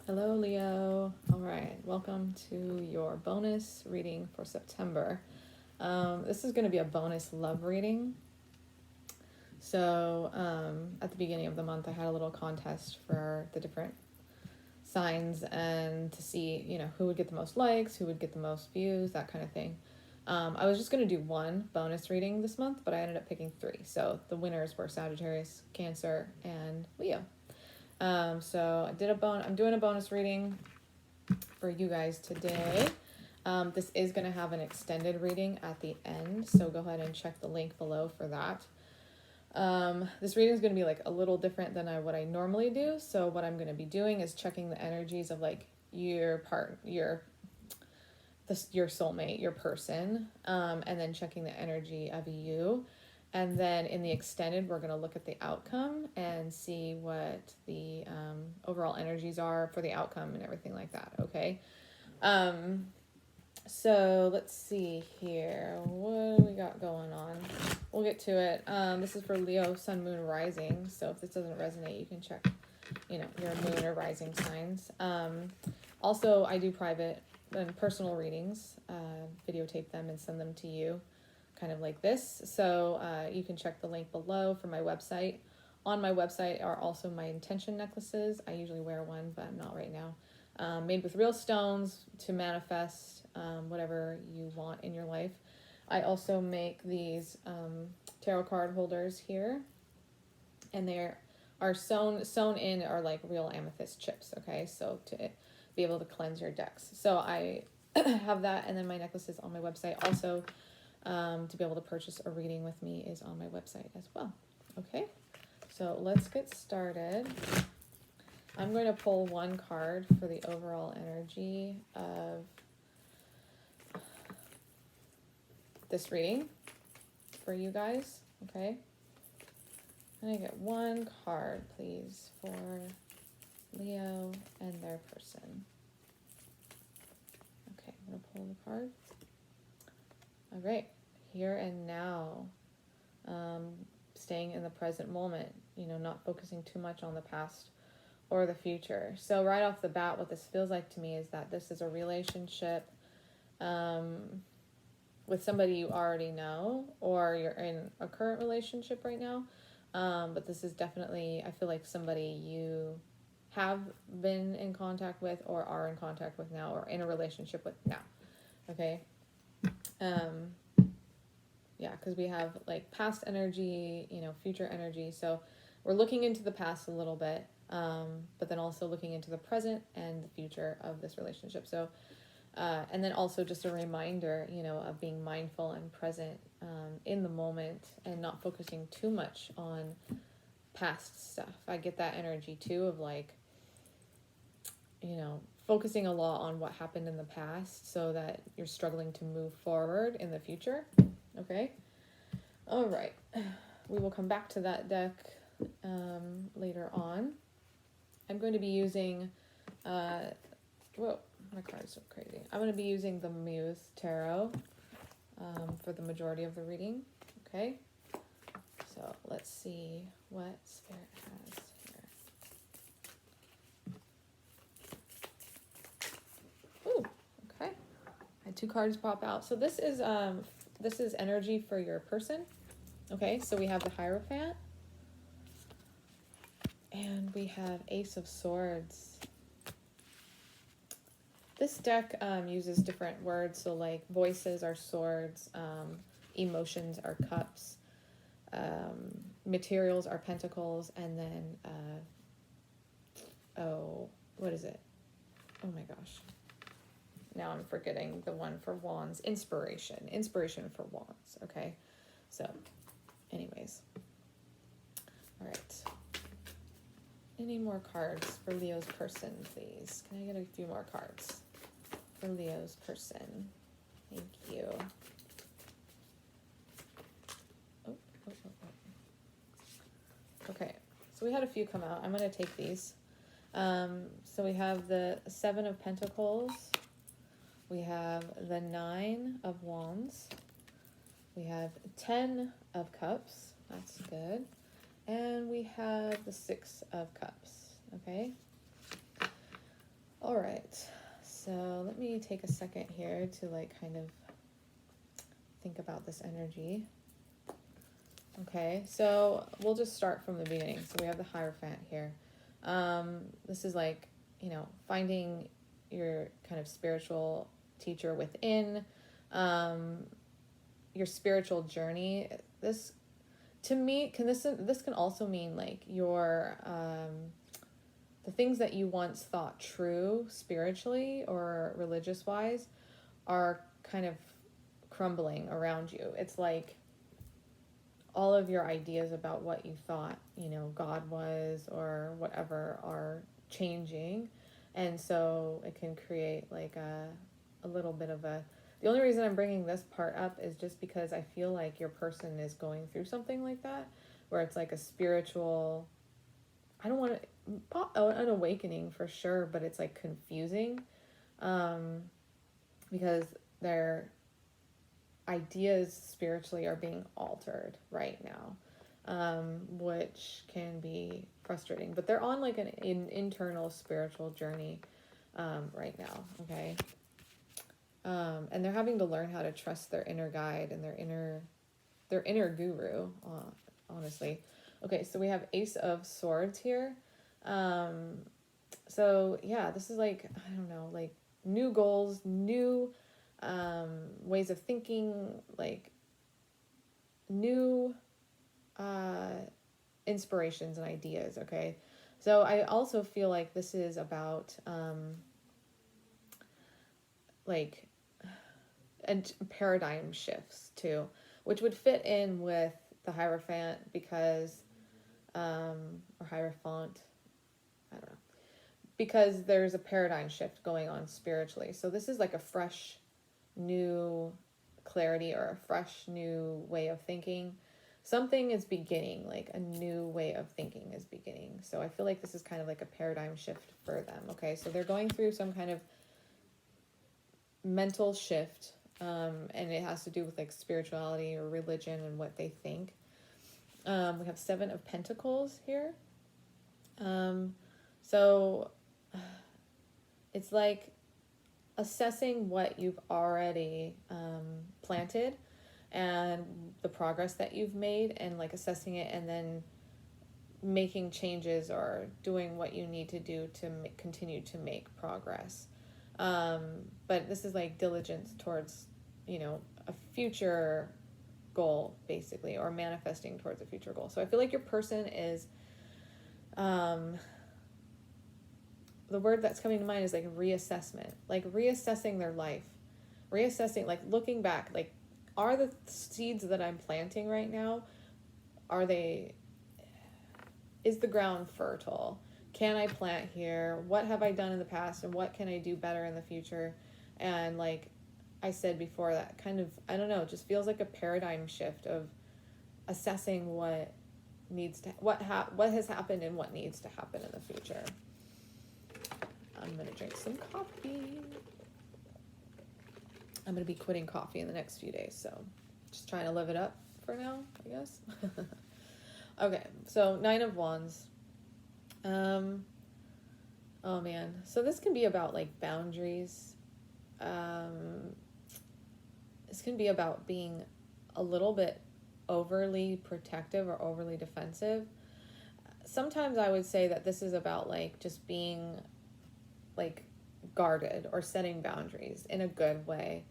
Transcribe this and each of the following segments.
Hello, Leo. All right, welcome to your bonus reading for September. This is going to be a bonus love reading. So, at the beginning of the month, I had a little contest for the different signs and to see, who would get the most likes, who would get the most views, that kind of thing. I was just going to do one bonus reading this month, but I ended up picking three. So the winners were Sagittarius, Cancer, and Leo. So I'm doing a bonus reading for you guys today. This is going to have an extended reading at the end, so go ahead and check the link below for that. This reading is going to be like a little different than what I normally do. So what I'm going to be doing is checking the energies of like your soulmate, your person, and then checking the energy of you. And then in the extended, we're going to look at the outcome and see what the overall energies are for the outcome and everything like that. Okay. So let's see here. What do we got going on? We'll get to it. This is for Leo, Sun, Moon, Rising. So if this doesn't resonate, you can check, your moon or rising signs. Also, I do private and personal readings, videotape them and send them to you, kind of like this. So you can check the link below for my website. On my website are also my intention necklaces. I usually wear one, but I'm not right now. Made with real stones to manifest whatever you want in your life. I also make these tarot card holders here, and they are sewn in are like real amethyst chips. Okay, so to be able to cleanse your decks. So I have that, and then my necklaces on my website also. To be able to purchase a reading with me is on my website as well. Okay, so let's get started. I'm going to pull one card for the overall energy of this reading for you guys. Okay, can I get one card, please, for Leo and their person? Okay, I'm going to pull the card. All right, here and now, staying in the present moment, not focusing too much on the past or the future. So right off the bat, what this feels like to me is that this is a relationship with somebody you already know, or you're in a current relationship right now. But this is definitely, I feel like somebody you have been in contact with or are in contact with now or in a relationship with now. Okay. Yeah, because we have like past energy, future energy. So we're looking into the past a little bit, but then also looking into the present and the future of this relationship. So, and then also just a reminder, of being mindful and present in the moment and not focusing too much on past stuff. I get that energy too of like, focusing a lot on what happened in the past so that you're struggling to move forward in the future. Okay. All right. We will come back to that deck later on. I'm going to be using, whoa, my card is so crazy. I'm going to be using the Muse Tarot for the majority of the reading. Okay. So let's see what Spirit has here. Ooh, okay. I had two cards pop out. So this is energy for your person. Okay, so we have the Hierophant, and we have Ace of Swords. This deck uses different words, so like voices are swords, emotions are cups, materials are pentacles, and then, what is it? Oh my gosh. Now I'm forgetting the one for wands. Inspiration for wands. Okay, so anyways, all right. Any more cards for Leo's person, please? Can I get a few more cards for Leo's person? Thank you. Okay, so we had a few come out. I'm going to take these. So we have the Seven of Pentacles. We have the Nine of Wands. We have 10 of Cups. That's good. And we have the Six of Cups. Okay. All right, so let me take a second here to like kind of think about this energy. Okay, so we'll just start from the beginning. So we have the Hierophant here. This is like, you know, finding your kind of spiritual teacher within, your spiritual journey. This, to me, this can also mean like your the things that you once thought true spiritually or religious wise are kind of crumbling around you. It's like all of your ideas about what you thought, you know, God was or whatever are changing. And so it can create like a little bit of a, the only reason I'm bringing this part up is just because I feel like your person is going through something like that, where it's like a spiritual, I don't want to, an awakening for sure, but it's like confusing, because their ideas spiritually are being altered right now, which can be frustrating. But they're on like an internal spiritual journey right now, okay? And they're having to learn how to trust their inner guide and their inner guru, honestly. Okay, so we have Ace of Swords here. So yeah, this is like, I don't know, like new goals, new ways of thinking, like new inspirations and ideas, okay? So I also feel like this is about like and paradigm shifts too, which would fit in with the Hierophant because or Hierophant, I don't know, because there's a paradigm shift going on spiritually. So this is like a fresh new clarity or a fresh new way of thinking. Something is beginning, like a new way of thinking is beginning. So I feel like this is kind of like a paradigm shift for them. Okay, so they're going through some kind of mental shift, and it has to do with like spirituality or religion and what they think. We have Seven of Pentacles here. So it's like assessing what you've already planted and the progress that you've made, and like assessing it and then making changes or doing what you need to do to continue to make progress. But this is like diligence towards, you know, a future goal basically, or manifesting towards a future goal. So I feel like your person is, the word that's coming to mind is like reassessment, like reassessing their life, reassessing, like looking back, like, are the seeds that I'm planting right now, is the ground fertile? Can I plant here? What have I done in the past and what can I do better in the future? And like I said before, that kind of, I don't know, it just feels like a paradigm shift of assessing what has happened and what needs to happen in the future. I'm going to drink some coffee. I'm going to be quitting coffee in the next few days, so just trying to live it up for now, I guess. Okay, so 9 of Wands. Oh man, so this can be about like boundaries. This can be about being a little bit overly protective or overly defensive. Sometimes I would say that this is about like just being like guarded or setting boundaries in a good way.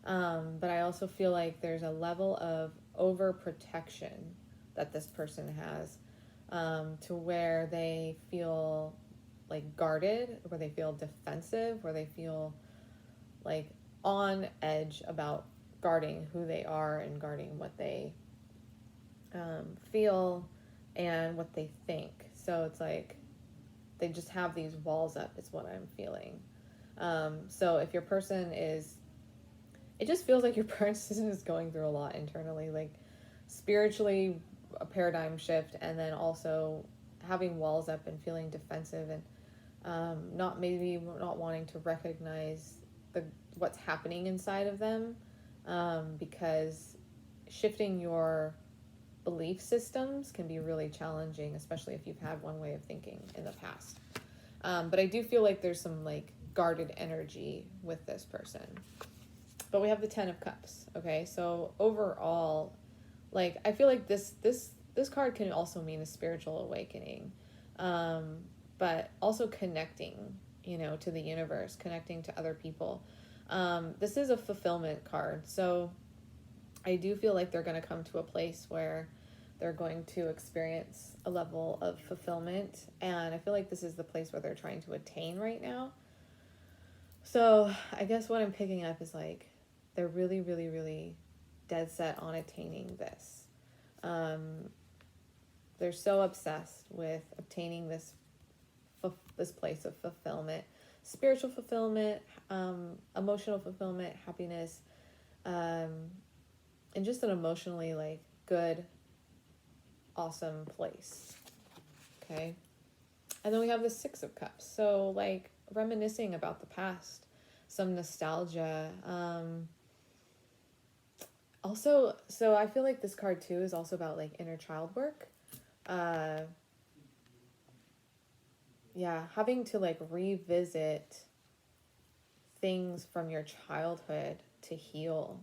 But I also feel like there's a level of overprotection that this person has, to where they feel like guarded, where they feel defensive, where they feel like on edge about guarding who they are and guarding what they feel and what they think. So it's like they just have these walls up is what I'm feeling. So if your person is, it just feels like your person is going through a lot internally, like spiritually, a paradigm shift, and then also having walls up and feeling defensive and not wanting to recognize what's happening inside of them, because shifting your belief systems can be really challenging, especially if you've had one way of thinking in the past. But I do feel like there's some like guarded energy with this person. But we have the 10 of Cups. Okay, so overall, like, I feel like this card can also mean a spiritual awakening, but also connecting, you know, to the universe, connecting to other people. This is a fulfillment card, so I do feel like they're going to come to a place where they're going to experience a level of fulfillment, and I feel like this is the place where they're trying to attain right now. So I guess what I'm picking up is like they're really, really, really dead set on attaining this. They're so obsessed with obtaining this place of fulfillment, spiritual fulfillment, emotional fulfillment, happiness, and just an emotionally like good, awesome place. Okay. And then we have the 6 of Cups. So like reminiscing about the past, some nostalgia. Also, so I feel like this card too is also about like inner child work. Yeah, having to like revisit things from your childhood to heal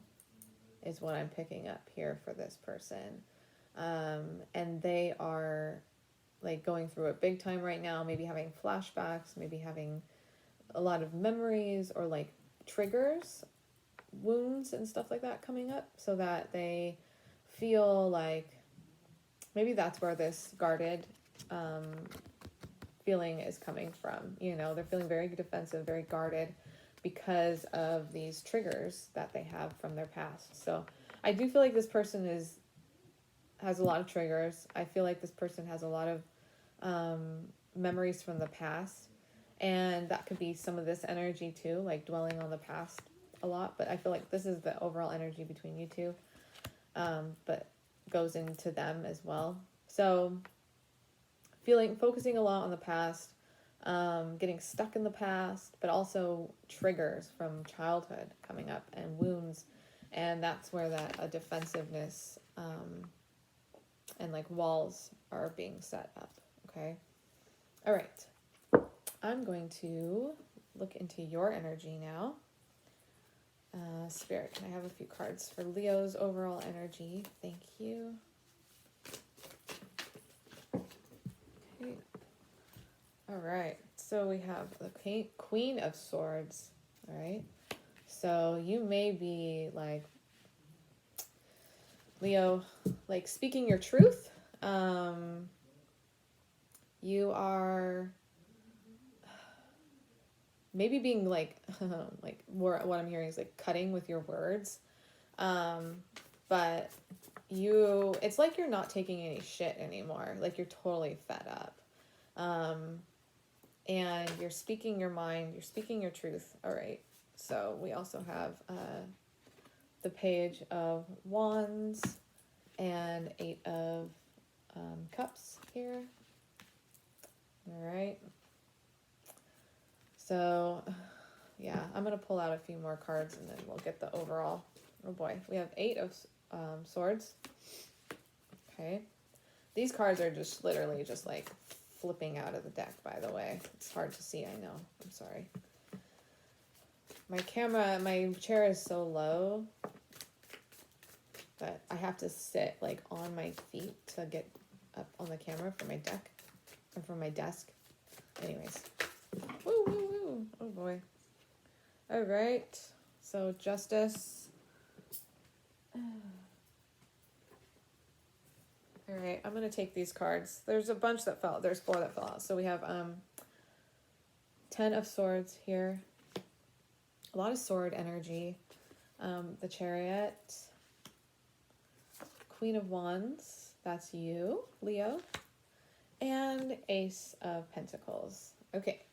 is what I'm picking up here for this person. And they are like going through it big time right now, maybe having flashbacks, maybe having a lot of memories or like triggers, wounds and stuff like that coming up, so that they feel like maybe that's where this guarded feeling is coming from. You know, they're feeling very defensive, very guarded because of these triggers that they have from their past. So I do feel like this person has a lot of triggers. I feel like this person has a lot of memories from the past, and that could be some of this energy too, like dwelling on the past a lot. But I feel like this is the overall energy between you two, but goes into them as well. So focusing a lot on the past, getting stuck in the past, but also triggers from childhood coming up and wounds. And that's where that defensiveness and like walls are being set up. Okay. All right. I'm going to look into your energy now. Spirit, can I have a few cards for Leo's overall energy? Thank you. Okay. All right. So we have the Queen of Swords. All right. So you may be like, Leo, like speaking your truth. You are maybe being like, like more, what I'm hearing is like cutting with your words. But it's like you're not taking any shit anymore. Like you're totally fed up. And you're speaking your mind, you're speaking your truth. All right. So we also have, the Page of Wands and 8 of Cups here. All right. So, yeah, I'm going to pull out a few more cards and then we'll get the overall. Oh boy, we have 8 of Swords. Okay. These cards are just literally just like flipping out of the deck, by the way. It's hard to see, I know. I'm sorry. My chair is so low that I have to sit like on my feet to get up on the camera for my deck or for my desk. Anyways. Woo, woo, woo. Oh boy. All right. So Justice. All right. I'm going to take these cards. There's a bunch that fell. There's 4 that fell out. So we have 10 of Swords here. A lot of sword energy. The Chariot. Queen of Wands. That's you, Leo. And Ace of Pentacles. Okay.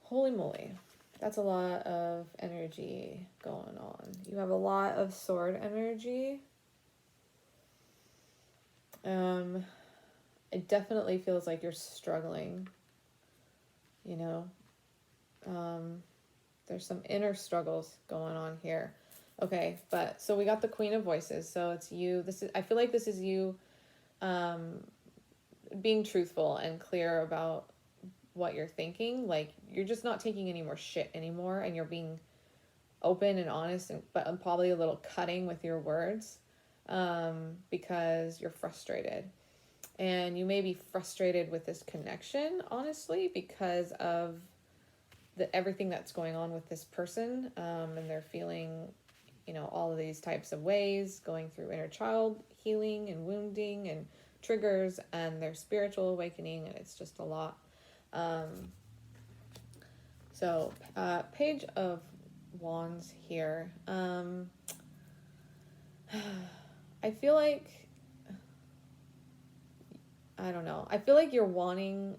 Holy moly. That's a lot of energy going on. You have a lot of sword energy. It definitely feels like you're struggling. You know? There's some inner struggles going on here. Okay, but so we got the Queen of Voices. So it's you. I feel like this is you being truthful and clear about what you're thinking. Like, you're just not taking any more shit anymore, and you're being open and honest, but probably a little cutting with your words, because you're frustrated. And you may be frustrated with this connection, honestly, because of everything that's going on with this person, and they're feeling, all of these types of ways, going through inner child healing and wounding and triggers and their spiritual awakening, and it's just a lot. Page of Wands here. I feel like, I don't know. I feel like you're wanting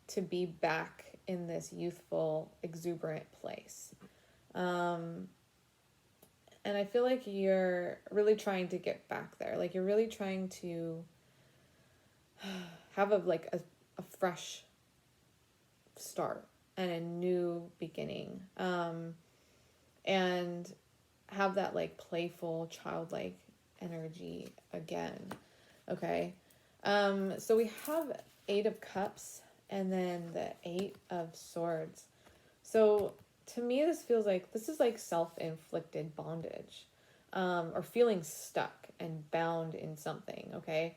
to be back in this youthful, exuberant place. And I feel like you're really trying to get back there. Like, you're really trying to have a fresh start and a new beginning. And have that like playful, childlike energy again. Okay. So we have 8 of Cups and then the 8 of Swords. So to me, this feels like this is like self-inflicted bondage, or feeling stuck and bound in something. Okay.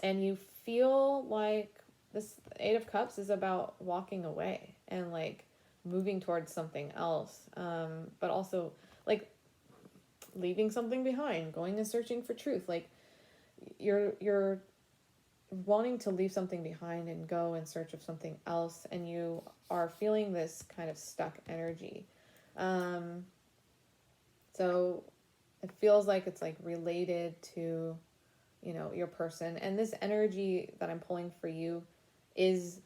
And you feel like this 8 of Cups is about walking away and like moving towards something else. But also like leaving something behind, going and searching for truth. Like, you're wanting to leave something behind and go in search of something else, and you are feeling this kind of stuck energy. So it feels like it's like related to, your person, and this energy that I'm pulling for you is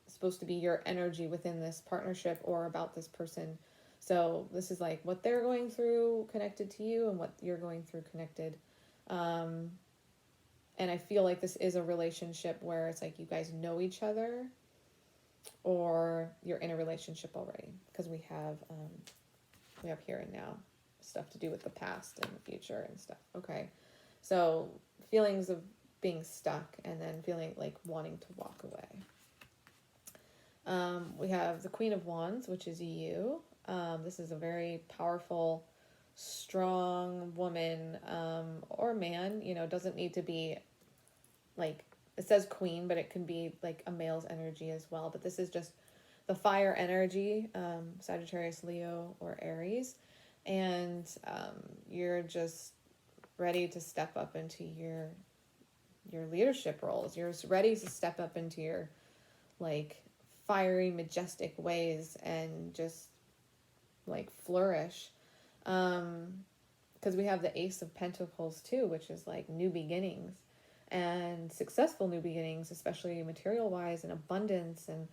supposed to be your energy within this partnership or about this person. So this is like what they're going through connected to you and what you're going through connected. And I feel like this is a relationship where it's like you guys know each other, or you're in a relationship already, because we have here and now stuff to do with the past and the future and stuff. Okay. So feelings of being stuck and then feeling like wanting to walk away. We have the Queen of Wands, which is you. This is a very powerful, strong woman, or man. Doesn't need to be like, it says queen, but it can be like a male's energy as well. But this is just the fire energy, Sagittarius, Leo, or Aries. And you're just ready to step up into your leadership roles. You're ready to step up into your like fiery, majestic ways and just like flourish. Because we have the Ace of Pentacles too, which is like new beginnings and successful new beginnings, especially material wise, and abundance. And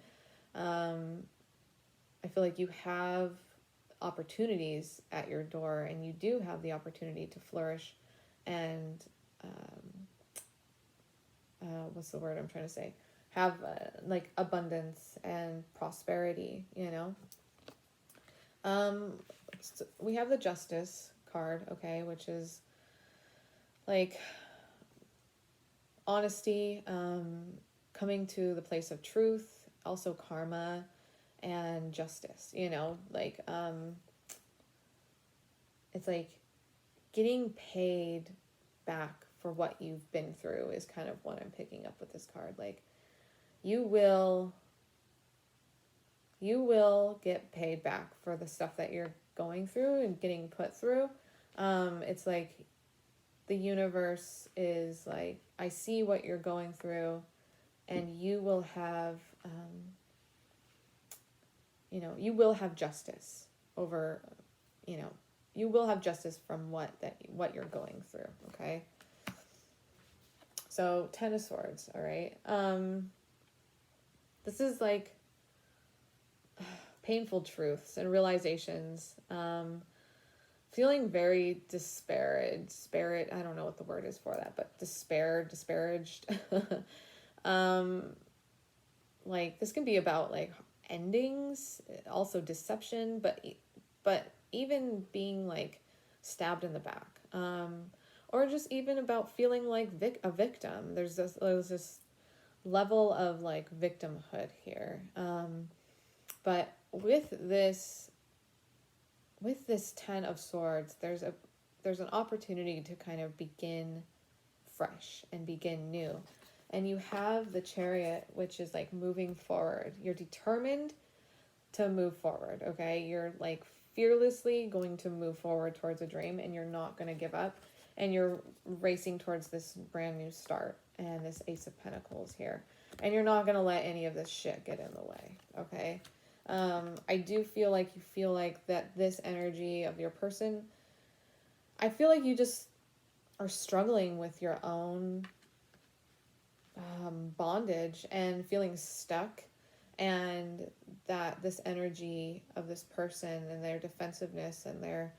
I feel like you have opportunities at your door, and you do have the opportunity to flourish and what's the word I'm trying to say? Have like abundance and prosperity, So we have the Justice card, okay, which is like honesty, coming to the place of truth, also karma and justice, like it's like getting paid back for what you've been through is kind of what I'm picking up with this card. Like, you will get paid back for the stuff that you're going through and getting put through. It's like the universe is like, I see what you're going through, and you will have, you will have justice over, you will have justice from what you're going through. Okay. So 10 of Swords. All right. This is like painful truths and realizations, feeling very disparaged. I don't know what the word is for that, but disparaged. Like, this can be about like endings, also deception, but even being like stabbed in the back, or just even about feeling like a victim. There's this level of like victimhood here. But with this 10 of swords, there's an opportunity to kind of begin fresh and begin new. And you have the Chariot, which is like moving forward. You're determined to move forward, okay? You're like fearlessly going to move forward towards a dream, and you're not going to give up, and you're racing towards this brand new start and this Ace of Pentacles here, and you're not going to let any of this shit get in the way, okay? I do feel like you feel like that this energy of your person, I feel like you just are struggling with your own bondage and feeling stuck, and that this energy of this person and their defensiveness and their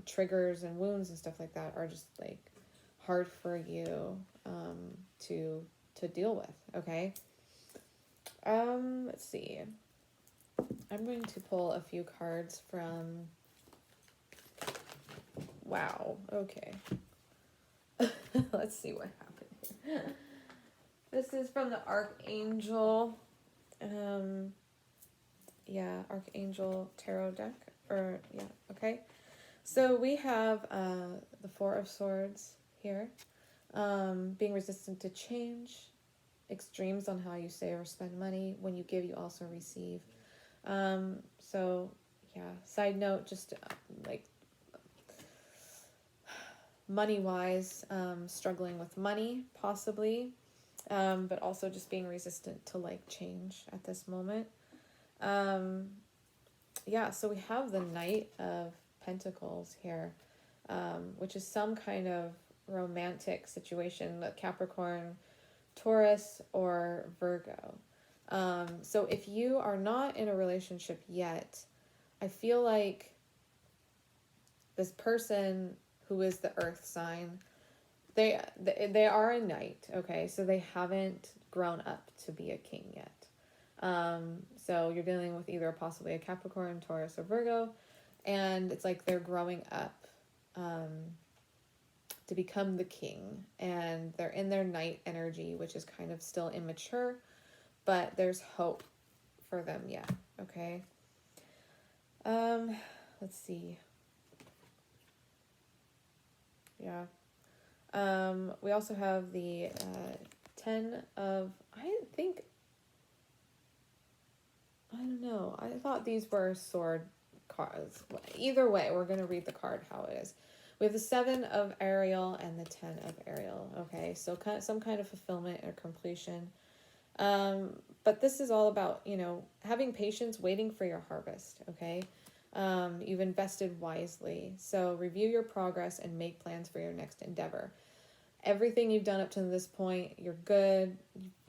triggers and wounds and stuff like that are just like hard for you to deal with, okay? Let's see. I'm going to pull a few cards from... Wow, okay. Let's see what happened here. This is from the Archangel, Archangel Tarot deck, okay. So we have the Four of Swords here, being resistant to change, extremes on how you save or spend money. When you give, you also receive. Side note, just like money-wise, struggling with money, possibly. But also just being resistant to like change at this moment. So we have the Knight of Pentacles here, which is some kind of romantic situation, Capricorn, Taurus, or Virgo. So if you are not in a relationship yet, I feel like this person who is the earth sign, they are a knight, okay? So they haven't grown up to be a king yet. So you're dealing with either possibly a Capricorn, Taurus, or Virgo, and it's like they're growing up to become the king, and they're in their knight energy, which is kind of still immature, but there's hope for them yet, okay? Let's see. Yeah. We also have the 10 of, I don't know. I thought these were sword cards. Either way, we're going to read the card how it is. We have the 7 of Ariel and the 10 of Ariel. Okay, so some kind of fulfillment or completion. But this is all about, having patience, waiting for your harvest, okay? You've invested wisely. So review your progress and make plans for your next endeavor. Everything you've done up to this point, you're good.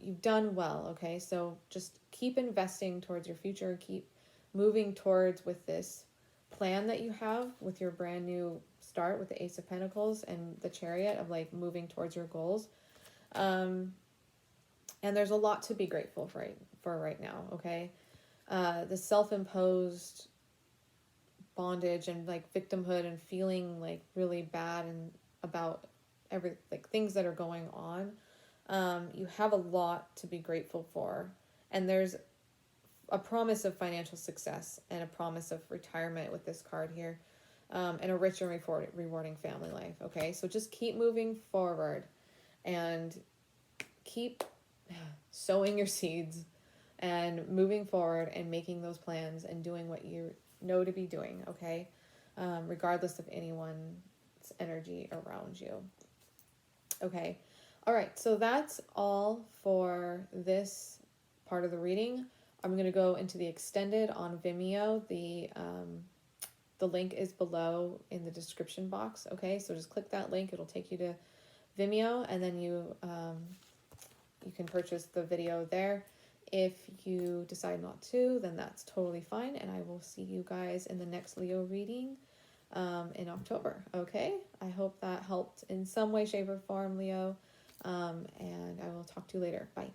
You've done well, okay? So just keep investing towards your future. Keep moving towards with this plan that you have with your brand new start with the Ace of Pentacles and the Chariot of like moving towards your goals. And there's a lot to be grateful for right now, okay? The self-imposed bondage and like victimhood and feeling like really bad and about things that are going on, you have a lot to be grateful for, and there's a promise of financial success and a promise of retirement with this card here, and a rich and rewarding family life, okay? So just keep moving forward and keep sowing your seeds and moving forward and making those plans and doing what you know to be doing, okay? Regardless of anyone's energy around you. Okay. All right. So that's all for this part of the reading. I'm going to go into the extended on Vimeo. The link is below in the description box. Okay. So just click that link. It'll take you to Vimeo, and then you can purchase the video there. If you decide not to, then that's totally fine. And I will see you guys in the next Leo reading in October. Okay, I hope that helped in some way, shape, or form, Leo, and I will talk to you later. Bye.